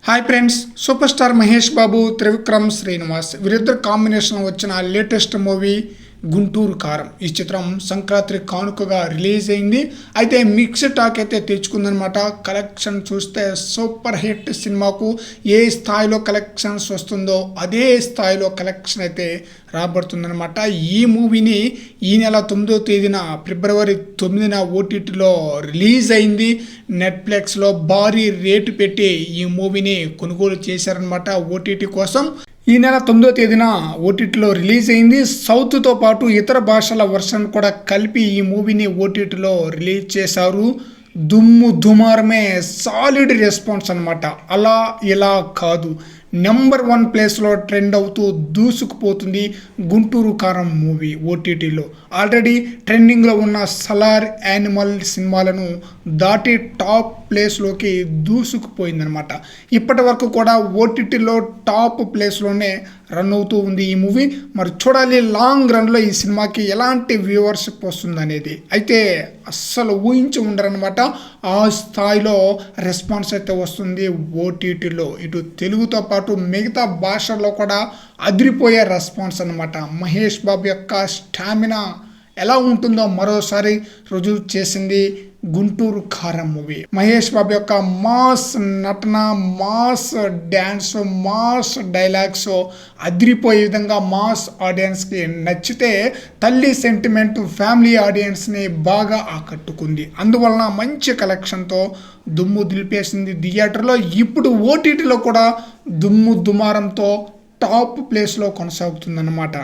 Hi friends, super star Mahesh Babu, Trivikram Srinivas వీరిద్దరు combination వచ్చిన latest movie Guntur కారం. ఈ చిత్రం సంక్రాంతి కానుకగా రిలీజ్ అయింది. అయితే మిక్స్డ్ టాక్ అయితే తెచ్చుకుందనమాట. కలెక్షన్ చూస్తే సూపర్ హిట్ సినిమాకు ఏ స్థాయిలో కలెక్షన్స్ వస్తుందో అదే స్థాయిలో కలెక్షన్ అయితే రాబడుతుందనమాట. ఈ మూవీని ఈ నెల 9వ తేదీన ఫిబ్రవరి 9న ఓటీటీలో రిలీజ్ అయింది. నెట్ఫ్లిక్స్లో భారీ రేటు పెట్టి ఈ మూవీని కొనుగోలు చేశారనమాట ఓటీటీ కోసం. ఈ నెల 9వ తేదీన ఓటీటీలో రిలీజ్ అయింది. సౌత్తో పాటు ఇతర భాషల వర్షన్ కూడా కలిపి ఈ మూవీని ఓటీటీలో రిలీజ్ చేశారు. దుమ్ము దుమారమే, సాలిడ్ రెస్పాన్స్ అనమాట. అలా ఇలా కాదు, నెంబర్ 1 ప్లేస్లో ట్రెండ్ అవుతూ దూసుకుపోతుంది గుంటూరు కారం మూవీ ఓటీటీలో. ఆల్రెడీ ట్రెండింగ్లో ఉన్న సలార్, యానిమల్ సినిమాలను దాటి టాప్ ప్లేస్లోకి దూసుకుపోయిందనమాట. ఇప్పటి వరకు కూడా ఓటీటీలో టాప్ ప్లేస్లోనే రన్ అవుతూ ఉంది ఈ మూవీ. మరి చూడాలి లాంగ్ రన్లో ఈ సినిమాకి ఎలాంటి వ్యూవర్షిప్ వస్తుంది అనేది. అయితే అస్సలు ఊహించి ఉండరనమాట ఆ స్థాయిలో రెస్పాన్స్ అయితే వస్తుంది ఓటీటీలో. ఇటు తెలుగుతో పాటు మిగతా భాషల్లో కూడా అదిరిపోయే రెస్పాన్స్ అనమాట. మహేష్ బాబు యొక్క స్టామినా ఎలా ఉంటుందో మరోసారి రుజువు చేసింది గుంటూరు కారం మూవీ. మహేష్ బాబు యొక్క మాస్ నటన, మాస్ డ్యాన్స్, మాస్ డైలాగ్స్ అదిరిపోయే విధంగా మాస్ ఆడియన్స్కి నచ్చితే తల్లి సెంటిమెంట్ ఫ్యామిలీ ఆడియన్స్ని బాగా ఆకట్టుకుంది. అందువలన మంచి కలెక్షన్తో దుమ్ము దులిపేసింది థియేటర్లో. ఇప్పుడు ఓటీటీలో కూడా దుమ్ము దుమారంతో టాప్ ప్లేస్లో కొనసాగుతుందన్నమాట.